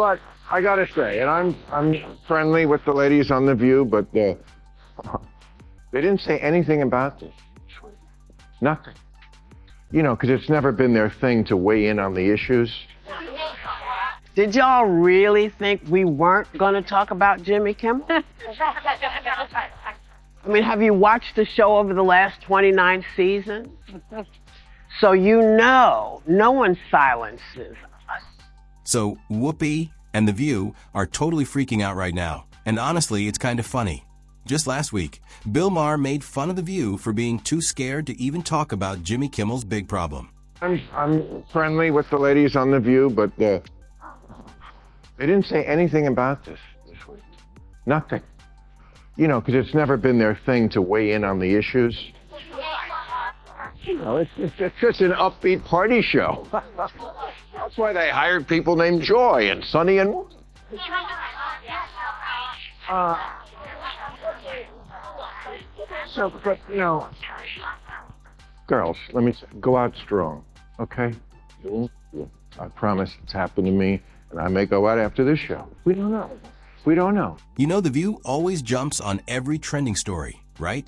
But I gotta say, and I'm friendly with the ladies on The View, but they didn't say anything about this. Nothing. You know, because it's never been their thing to weigh in on the issues. Did y'all really think we weren't going to talk about Jimmy Kimmel? I mean, have you watched the show over the last 29 seasons? So you know, no one silences us. So Whoopi and The View are totally freaking out right now. And honestly, it's kind of funny. Just last week, Bill Maher made fun of The View for being too scared to even talk about Jimmy Kimmel's big problem. I'm friendly with the ladies on The View, but they didn't say anything about this week. Nothing. You know, because it's never been their thing to weigh in on the issues. You know, it's just an upbeat party show. That's why they hired people named Joy and Sonny and... So, but, you know, girls, let me say, go out strong, okay? I promise it's happened to me, and I may go out after this show. We don't know. We don't know. You know, The View always jumps on every trending story, right?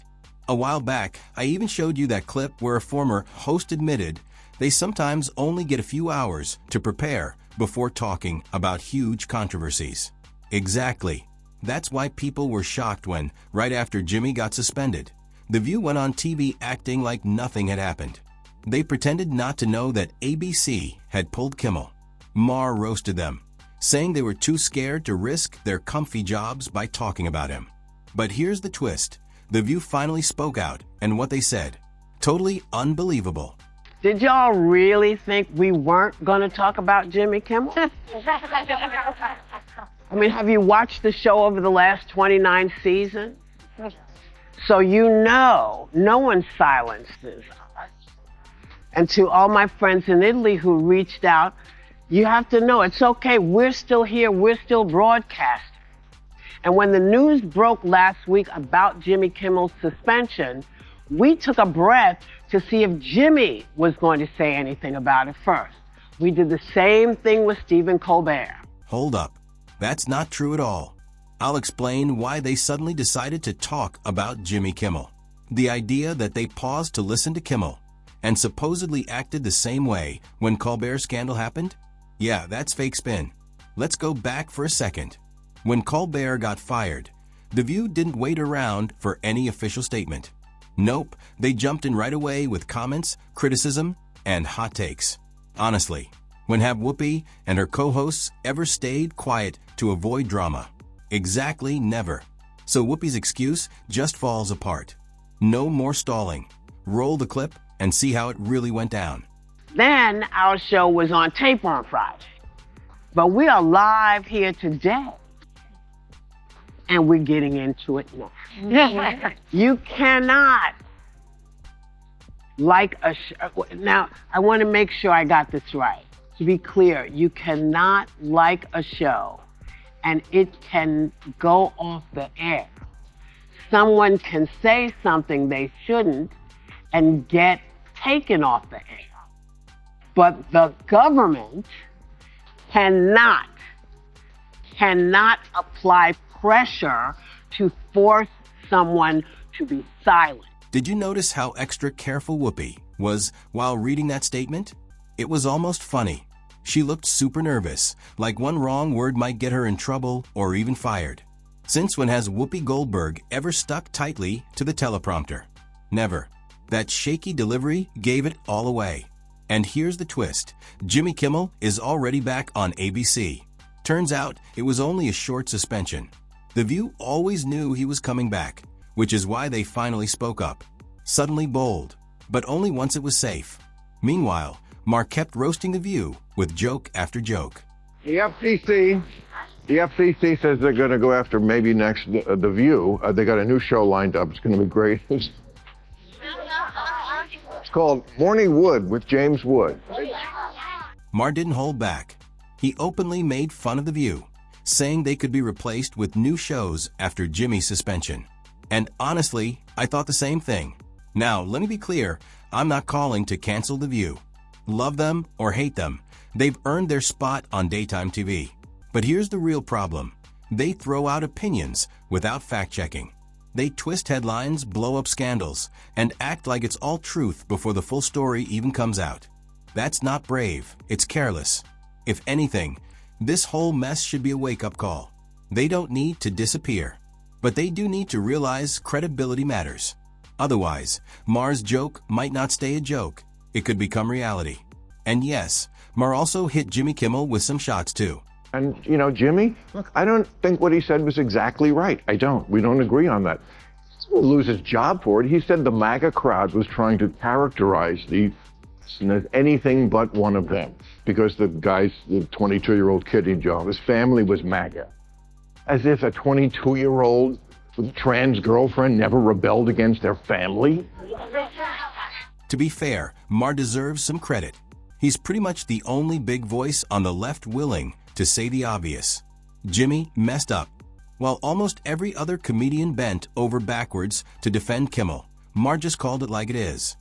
A while back, I even showed you that clip where a former host admitted they sometimes only get a few hours to prepare before talking about huge controversies. Exactly. That's why people were shocked when, right after Jimmy got suspended, The View went on TV acting like nothing had happened. They pretended not to know that ABC had pulled Kimmel. Maher roasted them, saying they were too scared to risk their comfy jobs by talking about him. But here's the twist. The View finally spoke out, and what they said, totally unbelievable. Did y'all really think we weren't going to talk about Jimmy Kimmel? I mean, have you watched the show over the last 29 seasons? So you know, no one silences us. And to all my friends in Italy who reached out, you have to know it's okay. We're still here. We're still broadcasting. And when the news broke last week about Jimmy Kimmel's suspension, we took a breath to see if Jimmy was going to say anything about it first. We did the same thing with Stephen Colbert. Hold up. That's not true at all. I'll explain why they suddenly decided to talk about Jimmy Kimmel. The idea that they paused to listen to Kimmel and supposedly acted the same way when Colbert's scandal happened? Yeah, that's fake spin. Let's go back for a second. When Colbert got fired, The View didn't wait around for any official statement. Nope, they jumped in right away with comments, criticism, and hot takes. Honestly, when have Whoopi and her co-hosts ever stayed quiet to avoid drama? Exactly never. So Whoopi's excuse just falls apart. No more stalling. Roll the clip and see how it really went down. Then our show was on tape on Friday. But we are live here today. And we're getting into it now. You cannot like a show. Now, I want to make sure I got this right. To be clear, you cannot like a show and it can go off the air. Someone can say something they shouldn't and get taken off the air. But the government cannot apply pressure to force someone to be silent. Did you notice how extra careful Whoopi was while reading that statement? It was almost funny. She looked super nervous, like one wrong word might get her in trouble or even fired. Since when has Whoopi Goldberg ever stuck tightly to the teleprompter? Never. That shaky delivery gave it all away. And here's the twist. Jimmy Kimmel is already back on ABC. Turns out it was only a short suspension. The View always knew he was coming back, which is why they finally spoke up. Suddenly bold, but only once it was safe. Meanwhile, Maher kept roasting The View with joke after joke. The FCC says they're going to go after maybe next The View. They got a new show lined up. It's going to be great. It's called Morning Wood with James Wood. Maher didn't hold back. He openly made fun of The View, saying they could be replaced with new shows after Jimmy's suspension. And honestly, I thought the same thing. Now, let me be clear, I'm not calling to cancel The View. Love them or hate them, they've earned their spot on daytime TV. But here's the real problem. They throw out opinions without fact-checking. They twist headlines, blow up scandals, and act like it's all truth before the full story even comes out. That's not brave, it's careless. If anything, this whole mess should be a wake-up call. They don't need to disappear, but they do need to realize credibility matters. Otherwise, Maher's joke might not stay a joke. It could become reality. And yes, Maher also hit Jimmy Kimmel with some shots too. And, Jimmy, look, I don't think what he said was exactly right. I don't. We don't agree on that. He will lose his job for it. He said the MAGA crowd was trying to characterize the as anything but one of them because the 22-year-old kid, his family was MAGA. As if a 22-year-old with a trans girlfriend never rebelled against their family. To be fair, Maher deserves some credit. He's pretty much the only big voice on the left willing to say the obvious. Jimmy messed up. While almost every other comedian bent over backwards to defend Kimmel, Maher just called it like it is.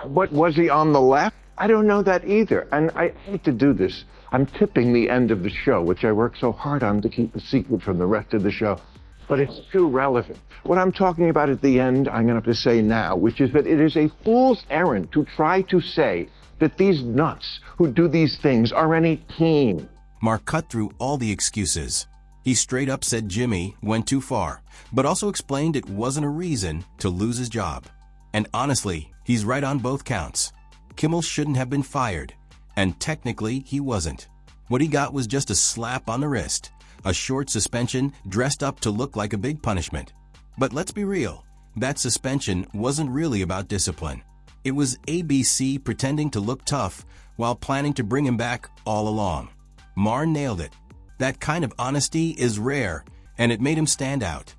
But was he on the left? I don't know that either. And I hate to do this. I'm tipping the end of the show, which I work so hard on to keep a secret from the rest of the show. But it's too relevant. What I'm talking about at the end, I'm going to have to say now, which is that it is a fool's errand to try to say that these nuts who do these things are any team. Maher cut through all the excuses. He straight up said Jimmy went too far, but also explained it wasn't a reason to lose his job. And honestly, he's right on both counts. Kimmel shouldn't have been fired, and technically he wasn't. What he got was just a slap on the wrist, a short suspension dressed up to look like a big punishment. But let's be real, that suspension wasn't really about discipline. It was ABC pretending to look tough while planning to bring him back all along. Maher nailed it. That kind of honesty is rare, and it made him stand out.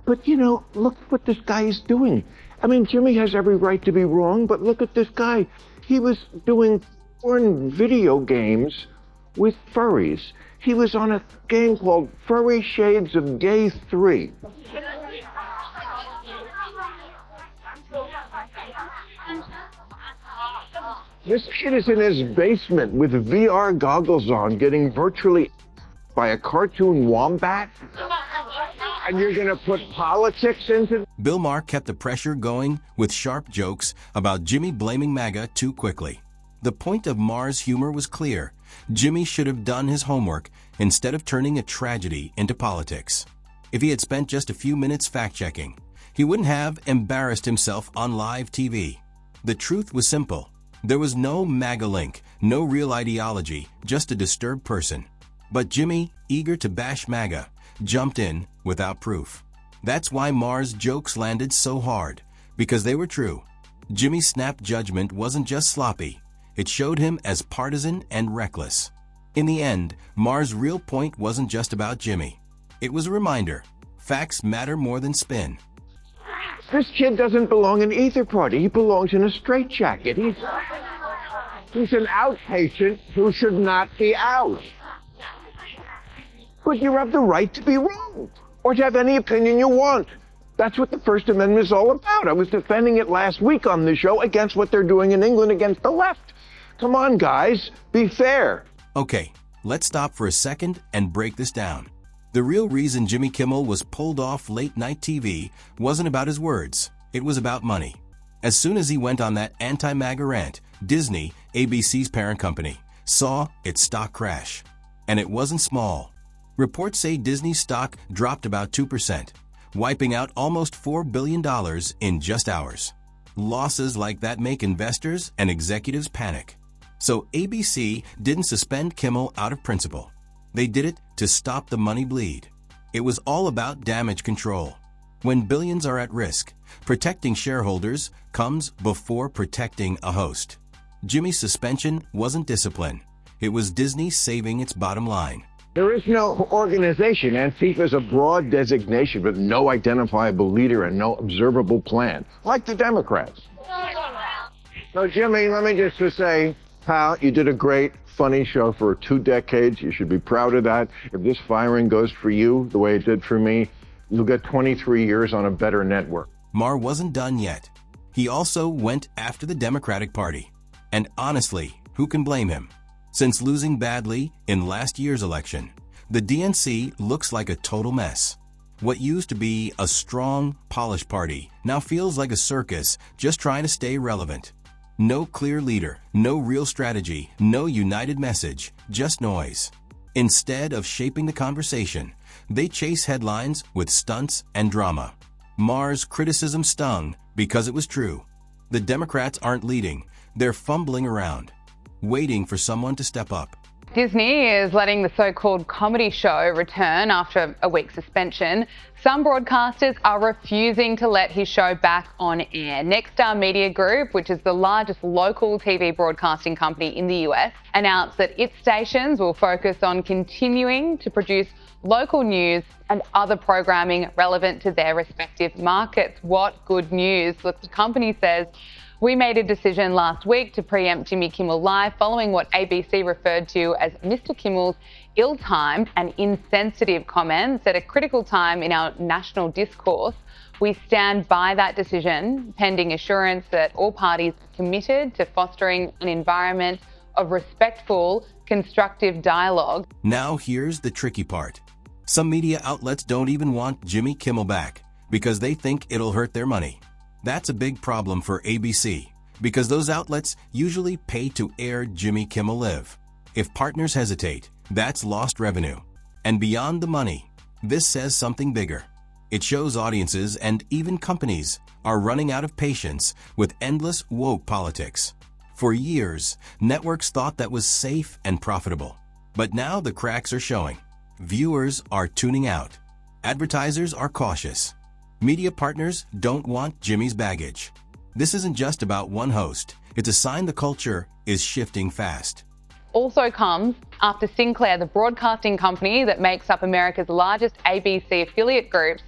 But look what this guy is doing. I mean, Jimmy has every right to be wrong, but look at this guy. He was doing porn video games with furries. He was on a game called Furry Shades of Gay 3. This kid is in his basement with VR goggles on, getting virtually by a cartoon wombat? And you're going to put politics into it? Bill Maher kept the pressure going with sharp jokes about Jimmy blaming MAGA too quickly. The point of Maher's humor was clear. Jimmy should have done his homework instead of turning a tragedy into politics. If he had spent just a few minutes fact-checking, he wouldn't have embarrassed himself on live TV. The truth was simple. There was no MAGA link, no real ideology, just a disturbed person. But Jimmy, eager to bash MAGA, jumped in without proof. That's why Maher's jokes landed so hard, because they were true. Jimmy's snap judgment wasn't just sloppy. It showed him as partisan and reckless. In the end, Maher's real point wasn't just about Jimmy. It was a reminder. Facts matter more than spin. This kid doesn't belong in either party. He belongs in a straitjacket. He's an outpatient who should not be out. But you have the right to be wrong, or to have any opinion you want. That's what the First Amendment is all about. I was defending it last week on this show against what they're doing in England against the left. Come on, guys, be fair. Okay, let's stop for a second and break this down. The real reason Jimmy Kimmel was pulled off late-night TV wasn't about his words. It was about money. As soon as he went on that anti-MAGA rant, Disney, ABC's parent company, saw its stock crash. And it wasn't small. Reports say Disney's stock dropped about 2%, wiping out almost $4 billion in just hours. Losses like that make investors and executives panic. So ABC didn't suspend Kimmel out of principle. They did it to stop the money bleed. It was all about damage control. When billions are at risk, protecting shareholders comes before protecting a host. Jimmy's suspension wasn't discipline. It was Disney saving its bottom line. There is no organization. Antifa is a broad designation with no identifiable leader and no observable plan, like the Democrats. So, Jimmy, let me just say, pal, you did a great, funny show for 2 decades. You should be proud of that. If this firing goes for you the way it did for me, you'll get 23 years on a better network. Maher wasn't done yet. He also went after the Democratic Party. And honestly, who can blame him? Since losing badly in last year's election, The DNC looks like a total mess. What used to be a strong, polished party now feels like a circus just trying to stay relevant. No clear leader, no real strategy, no united message, just noise. Instead of shaping the conversation, they chase headlines with stunts and drama. Maher's criticism stung because it was true. The Democrats aren't leading, they're fumbling around, waiting for someone to step up. Disney is letting the so-called comedy show return after a week's suspension. Some broadcasters are refusing to let his show back on air. Nexstar Media Group, which is the largest local TV broadcasting company in the US, announced that its stations will focus on continuing to produce local news and other programming relevant to their respective markets. What good news. Look, the company says, "We made a decision last week to preempt Jimmy Kimmel Live following what ABC referred to as Mr. Kimmel's ill-timed and insensitive comments at a critical time in our national discourse. We stand by that decision, pending assurance that all parties are committed to fostering an environment of respectful, constructive dialogue." Now here's the tricky part. Some media outlets don't even want Jimmy Kimmel back because they think it'll hurt their money. That's a big problem for ABC, because those outlets usually pay to air Jimmy Kimmel Live. If partners hesitate, that's lost revenue. And beyond the money, this says something bigger. It shows audiences and even companies are running out of patience with endless woke politics. For years, networks thought that was safe and profitable. But now the cracks are showing. Viewers are tuning out. Advertisers are cautious. Media partners don't want Jimmy's baggage. This isn't just about one host. It's a sign the culture is shifting fast. Also comes after Sinclair, the broadcasting company that makes up America's largest ABC affiliate groups,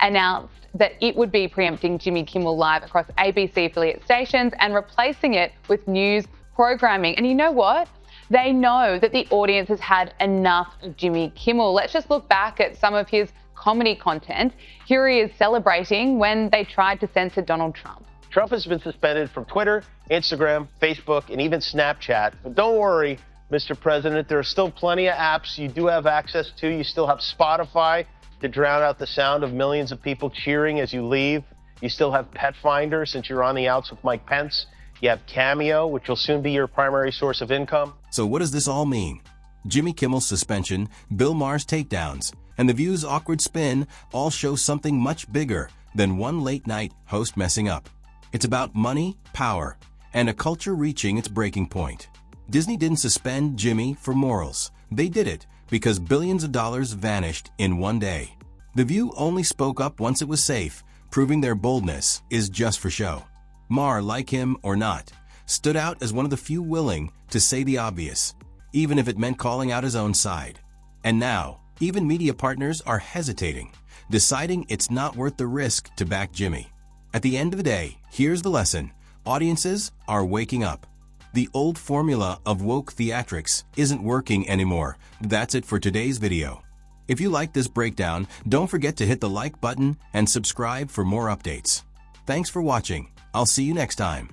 announced that it would be preempting Jimmy Kimmel Live across ABC affiliate stations and replacing it with news programming. And you know what? They know that the audience has had enough of Jimmy Kimmel. Let's just look back at some of his comedy content. Here he is celebrating when they tried to censor Donald Trump. Trump has been suspended from Twitter, Instagram, Facebook, and even Snapchat. But don't worry, Mr. President, there are still plenty of apps you do have access to. You still have Spotify to drown out the sound of millions of people cheering as you leave. You still have Pet Finder since you're on the outs with Mike Pence. You have Cameo, which will soon be your primary source of income. So what does this all mean? Jimmy Kimmel's suspension, Bill Maher's takedowns, and The View's awkward spin all show something much bigger than one late-night host messing up. It's about money, power, and a culture reaching its breaking point. Disney didn't suspend Jimmy for morals. They did it because billions of dollars vanished in one day. The View only spoke up once it was safe, proving their boldness is just for show. Maher, like him or not, stood out as one of the few willing to say the obvious, even if it meant calling out his own side. And now, even media partners are hesitating, deciding it's not worth the risk to back Jimmy. At the end of the day, here's the lesson. Audiences are waking up. The old formula of woke theatrics isn't working anymore. That's it for today's video. If you like this breakdown, don't forget to hit the like button and subscribe for more updates. Thanks for watching. I'll see you next time.